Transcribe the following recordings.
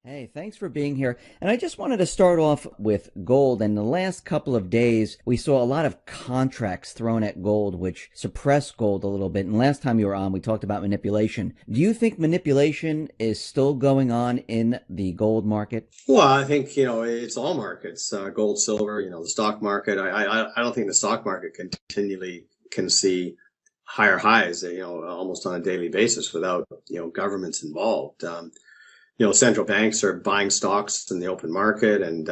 Hey, thanks for being here. And I just wanted to start off with gold. And the last couple of days, we saw a lot of contracts thrown at gold, which suppressed gold a little bit. And last time you were on, we talked about manipulation. Do you think manipulation is still going on in the gold market? Well, I think, it's all markets, gold, silver, the stock market. I don't think the stock market continually can see higher highs, almost on a daily basis without, governments involved. Central banks are buying stocks in the open market and,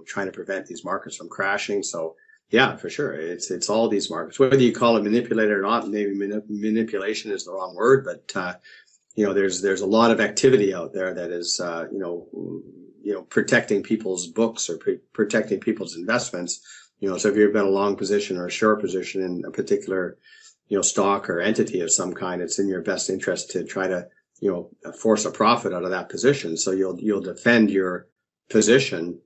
trying to prevent these markets from crashing. So yeah, for sure. It's all these markets, whether you call it manipulated or not. Maybe manipulation is the wrong word, but, there's a lot of activity out there that is, protecting people's books or protecting people's investments. So if you've got a long position or a short position in a particular, stock or entity of some kind, it's in your best interest to try to, force a profit out of that position. So you'll defend your position,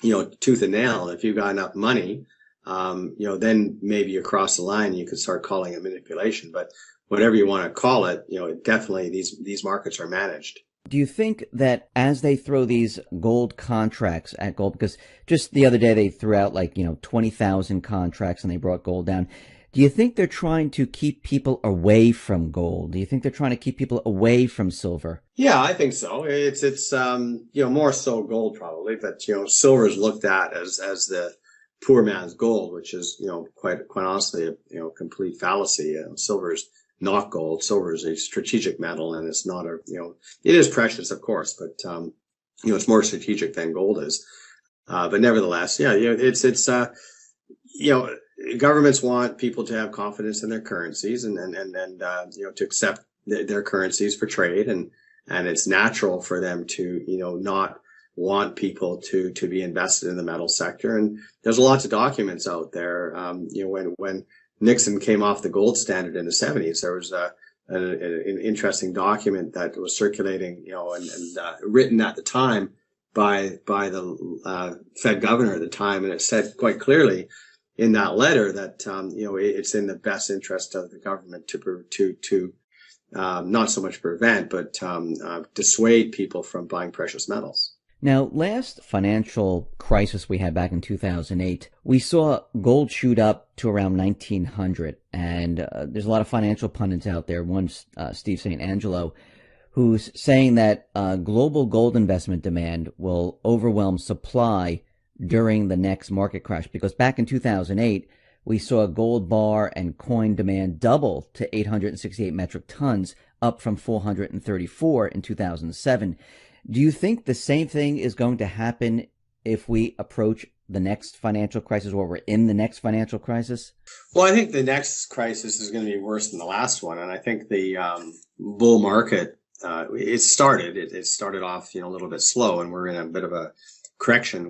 tooth and nail. And if you've got enough money, then maybe you cross the line and you can start calling it manipulation. But whatever you want to call it, definitely these markets are managed. Do you think that as they throw these gold contracts at gold, because just the other day they threw out 20,000 contracts and they brought gold down. Do you think they're trying to keep people away from gold? Do you think they're trying to keep people away from silver? Yeah, I think so. It's more so gold probably, but, silver is looked at as the poor man's gold, which is, quite honestly, a complete fallacy. Silver is not gold. Silver is a strategic metal and it's not it is precious, of course, but, it's more strategic than gold is. But nevertheless, yeah, governments want people to have confidence in their currencies and to accept their currencies for trade. And it's natural for them to, not want people to be invested in the metal sector. And there's lots of documents out there. When Nixon came off the gold standard in the 70s, there was an interesting document that was circulating, and written at the time by the Fed governor at the time. And it said quite clearly in that letter that, it's in the best interest of the government to not so much prevent, but dissuade people from buying precious metals. Now, last financial crisis we had back in 2008, we saw gold shoot up to around 1900. And there's a lot of financial pundits out there. One's Steve St. Angelo, who's saying that global gold investment demand will overwhelm supply during the next market crash, because back in 2008, we saw gold bar and coin demand double to 868 metric tons, up from 434 in 2007. Do you think the same thing is going to happen if we approach the next financial crisis, or we're in the next financial crisis? Well, I think the next crisis is going to be worse than the last one. And I think the bull market, it started off, a little bit slow, and we're in a bit of a correction,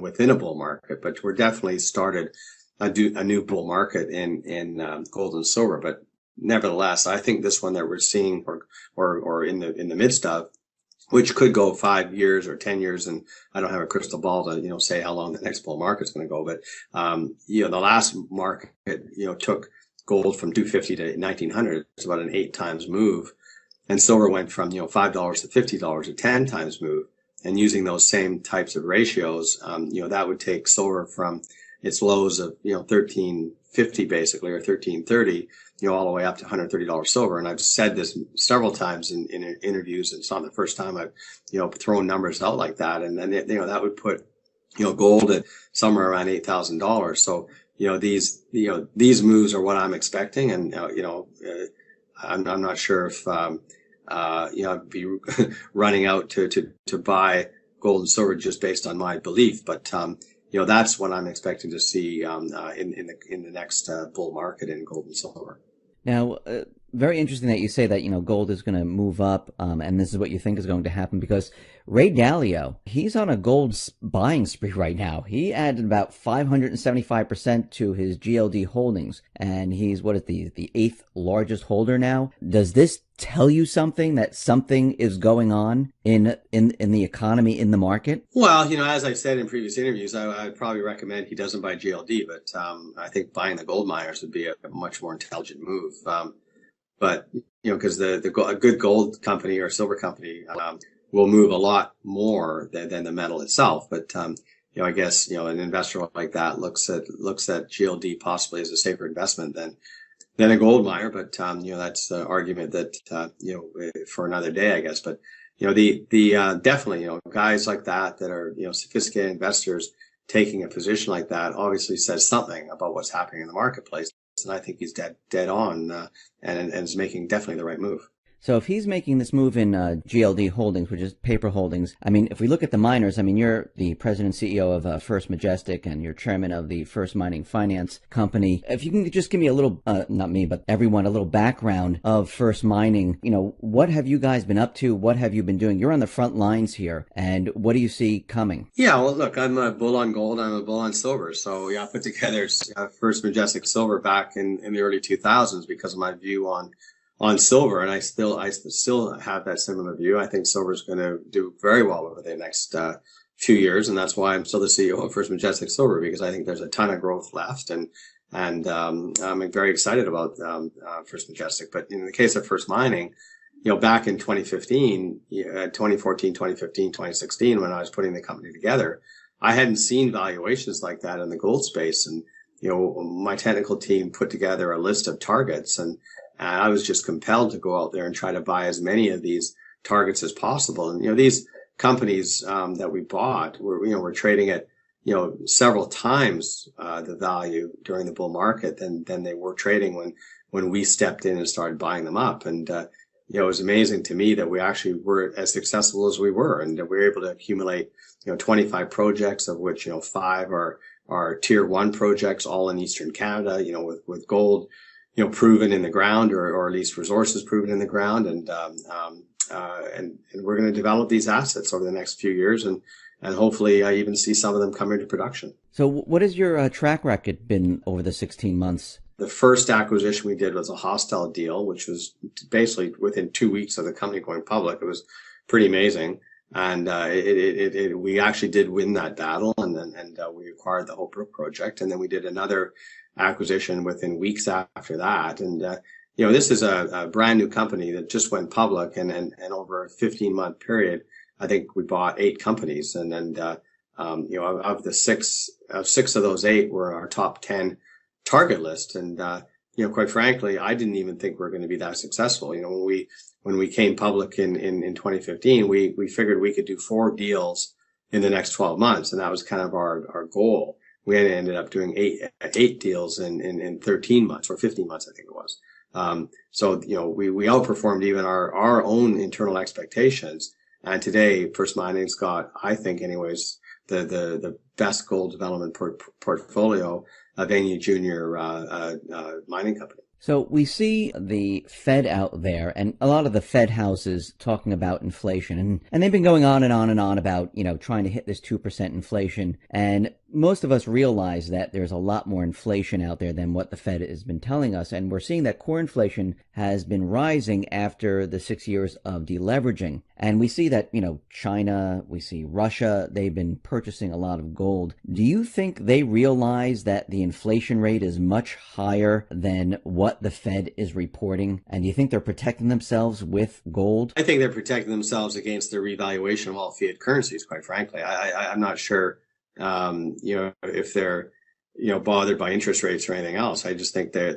within a bull market, but we're definitely started a new bull market in gold and silver. But nevertheless, I think this one that we're seeing or in the midst of, which could go 5 years or 10 years, and I don't have a crystal ball to say how long the next bull market's going to go. But the last market took gold from 250 to 1900. It's about an 8 times move, and silver went from $5 to $50, a 10 times move. And using those same types of ratios, that would take silver from its lows of, 1350 basically, or 1330, all the way up to $130 silver. And I've said this several times in interviews, and it's not the first time I've, thrown numbers out like that. And then, that would put, gold at somewhere around $8,000. So, these moves are what I'm expecting. And, I'm not sure if, I'd be running out to buy gold and silver just based on my belief. But, that's what I'm expecting to see, in the next, bull market in gold and silver. Now, very interesting that you say that, gold is going to move up, and this is what you think is going to happen, because Ray Dalio, he's on a gold buying spree right now. He added about 575% to his GLD holdings, and he's, the 8th largest holder now. Does this tell you something, that something is going on in the economy, in the market? Well, as I've said in previous interviews, I'd probably recommend he doesn't buy GLD, but I think buying the gold miners would be a much more intelligent move. But because a good gold company or silver company will move a lot more than the metal itself. But, I guess, an investor like that looks at GLD possibly as a safer investment than a gold miner. But, that's an argument that, for another day, I guess. But, definitely, guys like that are, sophisticated investors taking a position like that obviously says something about what's happening in the marketplace. And I think he's dead on, and is making definitely the right move. So if he's making this move in GLD Holdings, which is paper holdings, I mean, if we look at the miners, I mean, you're the president and CEO of First Majestic, and you're chairman of the First Mining Finance Company. If you can just give me a little, not me, but everyone, a little background of First Mining, what have you guys been up to? What have you been doing? You're on the front lines here, and what do you see coming? Yeah, well, look, I'm a bull on gold. I'm a bull on silver. So, I put together First Majestic Silver back in the early 2000s because of my view on silver, and I still have that similar view. I think silver is going to do very well over the next few years, and that's why I'm still the CEO of First Majestic Silver, because I think there's a ton of growth left, and I'm very excited about First Majestic. But in the case of First Mining, back in 2015, 2014, 2015, 2016, when I was putting the company together, I hadn't seen valuations like that in the gold space, and my technical team put together a list of targets, and I was just compelled to go out there and try to buy as many of these targets as possible. And, these companies that we bought were trading at, several times the value during the bull market than they were trading when we stepped in and started buying them up. And, it was amazing to me that we actually were as successful as we were, and that we were able to accumulate, 25 projects, of which, 5 are tier 1 projects, all in Eastern Canada, with gold, proven in the ground, or at least resources proven in the ground. And we're going to develop these assets over the next few years, and hopefully even see some of them come into production. So what has your track record been over the 16 months? The first acquisition we did was a hostile deal, which was basically within 2 weeks of the company going public. It was pretty amazing. And we actually did win that battle, and we acquired the Holter project, and then we did another acquisition within weeks after that. And this is a brand new company that just went public, and over a 15-month period, I think we bought 8 companies, and of the six of those 8 were our top 10 target list. And quite frankly, I didn't even think we were going to be that successful. When we came public in 2015, we figured we could do 4 deals in the next 12 months, and that was kind of our goal. We ended up doing eight deals in 13 months or 15 months, I think it was. So we outperformed even our own internal expectations. And today, First Mining's got, I think anyways, the best gold development portfolio of any junior mining company. So we see the Fed out there, and a lot of the Fed houses talking about inflation, and they've been going on and on and on about, trying to hit this 2% inflation. And most of us realize that there's a lot more inflation out there than what the Fed has been telling us. And we're seeing that core inflation has been rising after the 6 years of deleveraging. And we see that, China, we see Russia, they've been purchasing a lot of gold. Do you think they realize that the inflation rate is much higher than what the Fed is reporting? And do you think they're protecting themselves with gold? I think they're protecting themselves against the revaluation of all fiat currencies, quite frankly. I'm not sure, if they're, bothered by interest rates or anything else. I just think they're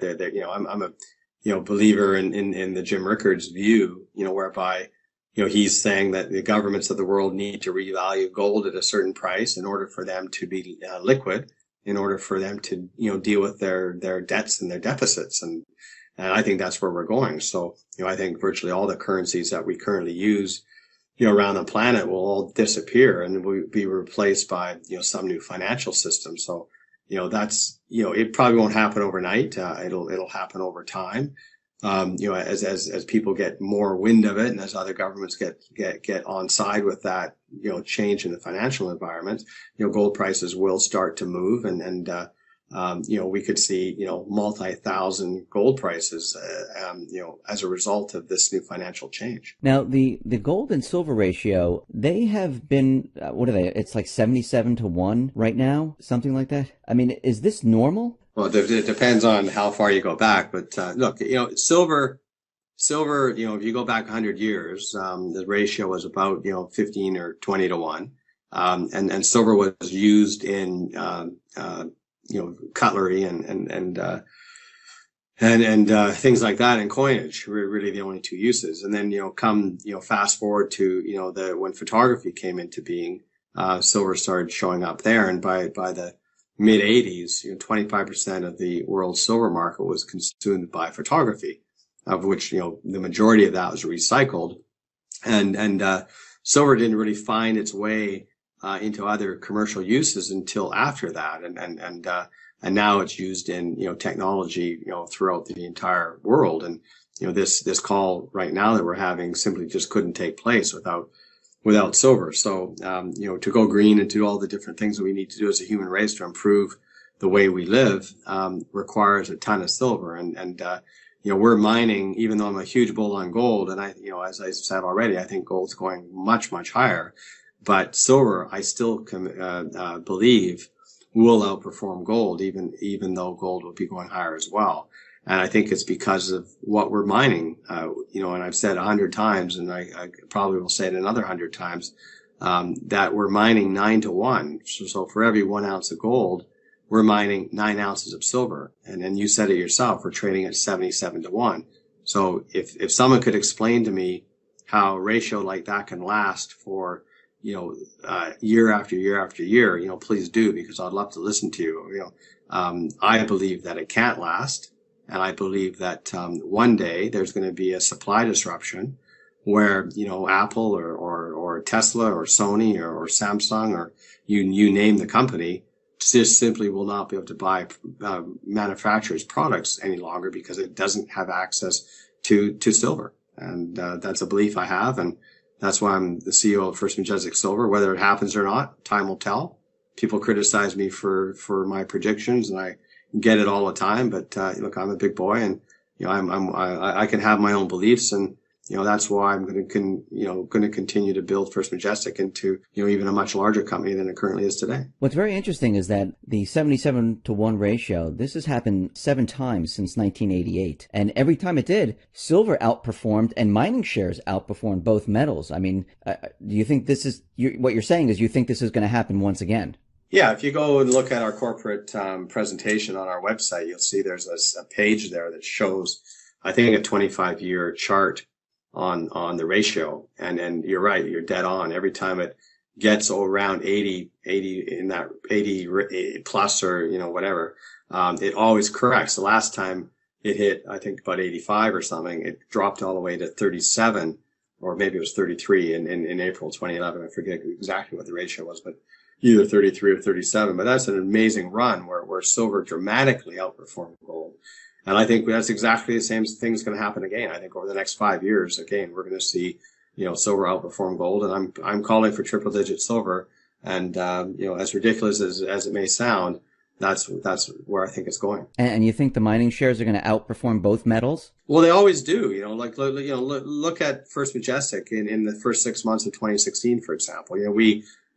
I'm a, believer in the Jim Rickards view, whereby, he's saying that the governments of the world need to revalue gold at a certain price in order for them to be liquid, in order for them to, deal with their debts and their deficits. And I think that's where we're going. So, I think virtually all the currencies that we currently use, around the planet will all disappear and will be replaced by, some new financial system. So, that's, it probably won't happen overnight. It'll happen over time. As people get more wind of it, and as other governments get on side with that, change in the financial environment, gold prices will start to move, and we could see, multi-thousand gold prices, as a result of this new financial change. Now, the gold and silver ratio, they have been, what are they? It's like 77-1 right now, something like that. I mean, is this normal? Well, it depends on how far you go back, but look, silver silver, if you go back 100 years, the ratio was about, 15 or 20 to 1. And silver was used in, cutlery and things like that in coinage were really the only two uses. And then, fast forward to, when photography came into being, silver started showing up there. And by the mid 80s, 25% of the world's silver market was consumed by photography, of which, the majority of that was recycled. And silver didn't really find its way, into other commercial uses until after that. And now it's used in, technology, throughout the entire world. And, this call right now that we're having simply just couldn't take place without silver. So, to go green and do all the different things that we need to do as a human race to improve the way we live, requires a ton of silver. And we're mining, even though I'm a huge bull on gold. And as I said already, I think gold's going much, much higher. But silver, I still believe will outperform gold, even though gold will be going higher as well. And I think it's because of what we're mining, and I've said 100 times, and I probably will say it another 100 times, that we're mining 9 to 1. So for every 1 ounce of gold, we're mining 9 ounces of silver. And then you said it yourself, we're trading at 77 to 1. So if someone could explain to me how a ratio like that can last for, year after year after year, please do, because I'd love to listen to you. I believe that it can't last. And I believe that, one day there's going to be a supply disruption where, Apple or Tesla or Sony or Samsung or you name the company just simply will not be able to buy, manufacturers' products any longer because it doesn't have access to silver. And, that's a belief I have. And that's why I'm the CEO of First Majestic Silver. Whether it happens or not, time will tell. People criticize me for my predictions, and I get it all the time. But look, I'm a big boy, and I can have my own beliefs, and that's why I'm going to continue to build First Majestic into even a much larger company than it currently is today. What's very interesting is that the 77 to 1 ratio, this has happened 7 times since 1988, and every time it did, silver outperformed and mining shares outperformed both metals. I mean, do you think this is what you're saying? Is you think this is going to happen once again? Yeah, if you go and look at our corporate presentation on our website, you'll see there's a page there that shows, I think, a 25-year chart on the ratio. And you're right, you're dead on. Every time it gets around 80 in that 80 plus or, whatever, it always corrects. The last time it hit, I think about 85 or something, it dropped all the way to 37, or maybe it was 33 in April 2011. I forget exactly what the ratio was, but either 33 or 37. But that's an amazing run where silver dramatically outperformed gold. And I think that's exactly the same thing's going to happen again. I think over the next 5 years, again, we're going to see, silver outperform gold. And I'm calling for triple digit silver. And, as ridiculous as it may sound, that's where I think it's going. And you think the mining shares are going to outperform both metals? Well, they always do. Look at First Majestic in the first 6 months of 2016, for example.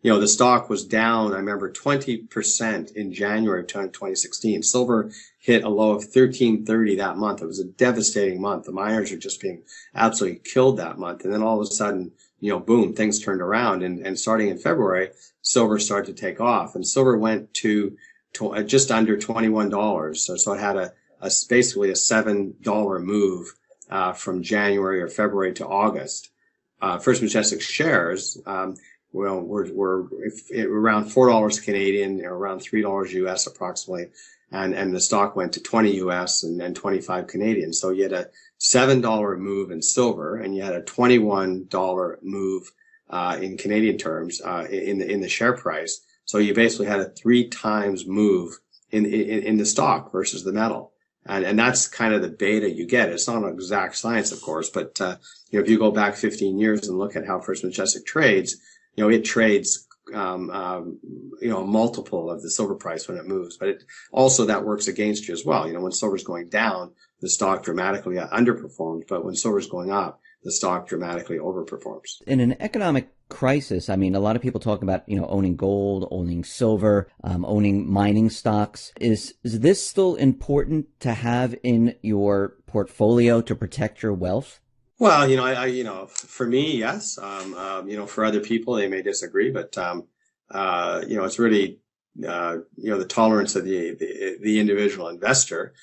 The stock was down, I remember, 20% in January of 2016. Silver hit a low of 1330 that month. It was a devastating month. The miners are just being absolutely killed that month. And then all of a sudden, boom, things turned around. And starting in February, silver started to take off. And silver went to just under $21. So it had basically a $7 move from January or February to August. First Majestic shares, we're around $4 Canadian, around $3 US approximately, and the stock went to 20 US and then 25 Canadian. So you had a $7 move in silver, and you had a $21 move in Canadian terms in the share price. So you basically had a 3 times move in the stock versus the metal. And that's kind of the beta you get. It's not an exact science, of course, but if you go back 15 years and look at how First Majestic trades, it trades, a multiple of the silver price when it moves, but also that works against you as well. When silver's going down, the stock dramatically underperforms, but when silver's going up, the stock dramatically overperforms. In an economic crisis, I mean, a lot of people talk about, owning gold, owning silver, owning mining stocks. Is this still important to have in your portfolio to protect your wealth? Well, for me, yes. For other people, they may disagree, but it's really the tolerance of the individual investor,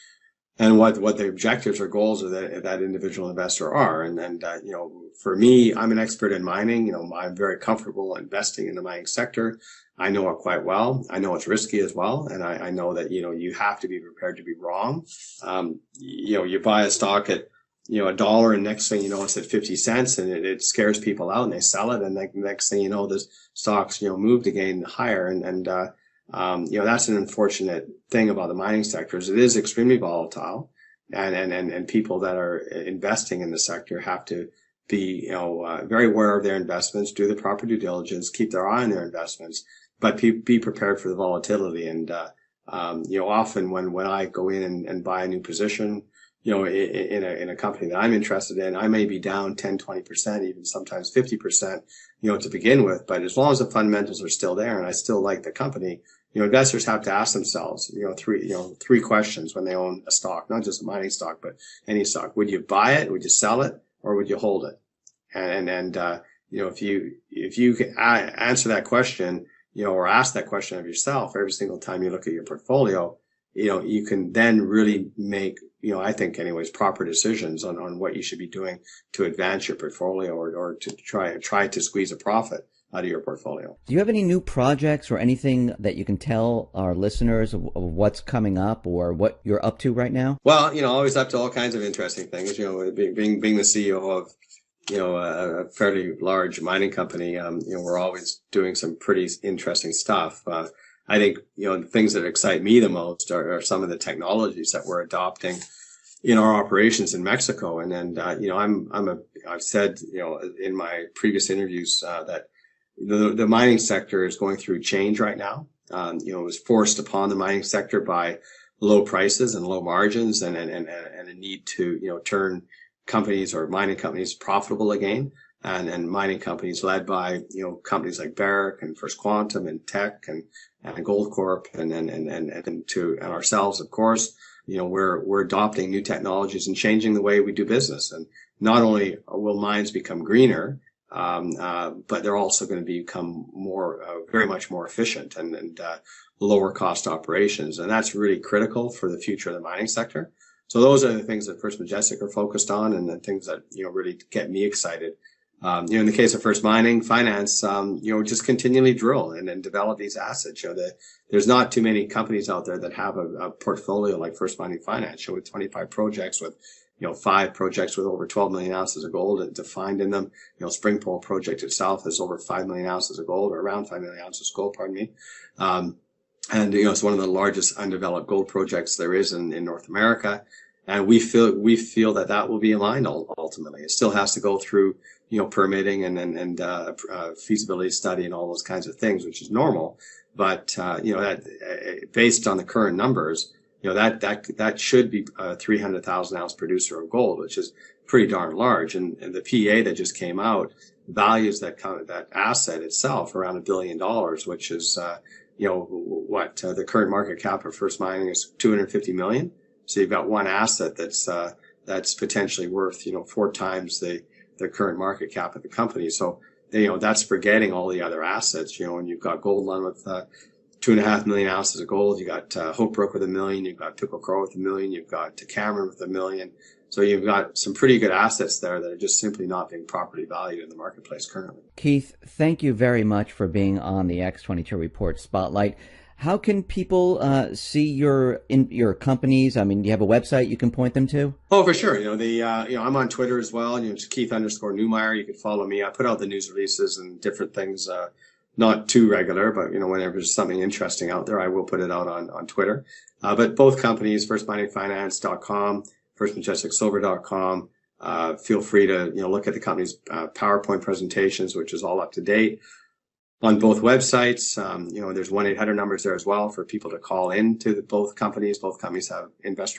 and what the objectives or goals of that individual investor are. And for me, I'm an expert in mining. I'm very comfortable investing in the mining sector. I know it quite well. I know it's risky as well. And I know that, you have to be prepared to be wrong. You buy a stock at, $1, and next thing you know, it's at 50 cents, and it scares people out and they sell it. And next thing you know, the stocks, moved again higher. And that's an unfortunate thing about the mining sector, is it is extremely volatile, and people that are investing in the sector have to be, very aware of their investments, do the proper due diligence, keep their eye on their investments, but be prepared for the volatility. And, often when I go in and buy a new position, in a company that I'm interested in, I may be down 10, 20%, even sometimes 50%, to begin with. But as long as the fundamentals are still there and I still like the company, investors have to ask themselves, three questions when they own a stock, not just a mining stock, but any stock. Would you buy it? Would you sell it? Or would you hold it? And if you can answer that question, or ask that question of yourself every single time you look at your portfolio, you can then really make, I think anyways, proper decisions on what you should be doing to advance your portfolio, or to try to squeeze a profit out of your portfolio. Do you have any new projects or anything that you can tell our listeners of what's coming up or what you're up to right now? Well, always up to all kinds of interesting things. Being the CEO of, a fairly large mining company, we're always doing some pretty interesting stuff. I think, the things that excite me the most are some of the technologies that we're adopting in our operations in Mexico. And I've said, in my previous interviews, that the mining sector is going through change right now. It was forced upon the mining sector by low prices and low margins, and a need to, turn companies or mining companies profitable again. And mining companies led by, companies like Barrick and First Quantum and Teck and Goldcorp and ourselves, of course, we're adopting new technologies and changing the way we do business. And not only will mines become greener, but they're also going to become very much more efficient and lower cost operations. And that's really critical for the future of the mining sector. So those are the things that First Majestic are focused on, and the things that, really get me excited. In the case of First Mining Finance, just continually drill and develop these assets. There's not too many companies out there that have a portfolio like First Mining Finance, with 25 projects, with 5 projects with over 12 million ounces of gold defined in them. Springpole project itself has over 5 million ounces of gold, or around 5 million ounces of gold, pardon me. And it's one of the largest undeveloped gold projects there is in North America. And we feel that will be aligned ultimately. It still has to go through, permitting and feasibility study and all those kinds of things, which is normal. But, that based on the current numbers, that should be a 300,000 ounce producer of gold, which is pretty darn large. And the PEA that just came out values that asset itself around $1 billion, which is, the current market cap of First Mining is $250 million. So you've got one asset that's potentially worth, 4 times the current market cap of the company. So, that's forgetting all the other assets, and you've got Goldland with 2.5 million ounces of gold. You got Holter with 1 million. You've got Pickle Crow with 1 million. You've got Cameron with 1 million. So you've got some pretty good assets there that are just simply not being properly valued in the marketplace currently. Keith, thank you very much for being on the X22 Report Spotlight. How can people see your companies? I mean, do you have a website you can point them to? Oh, for sure. I'm on Twitter as well. It's Keith_Newmeyer. You can follow me. I put out the news releases and different things, not too regular, but whenever there's something interesting out there, I will put it out on Twitter. But both companies, firstminingfinance.com, firstmajesticsilver.com. Feel free to look at the company's PowerPoint presentations, which is all up to date. On both websites, there's 1-800 numbers there as well for people to call in to both companies. Both companies have investor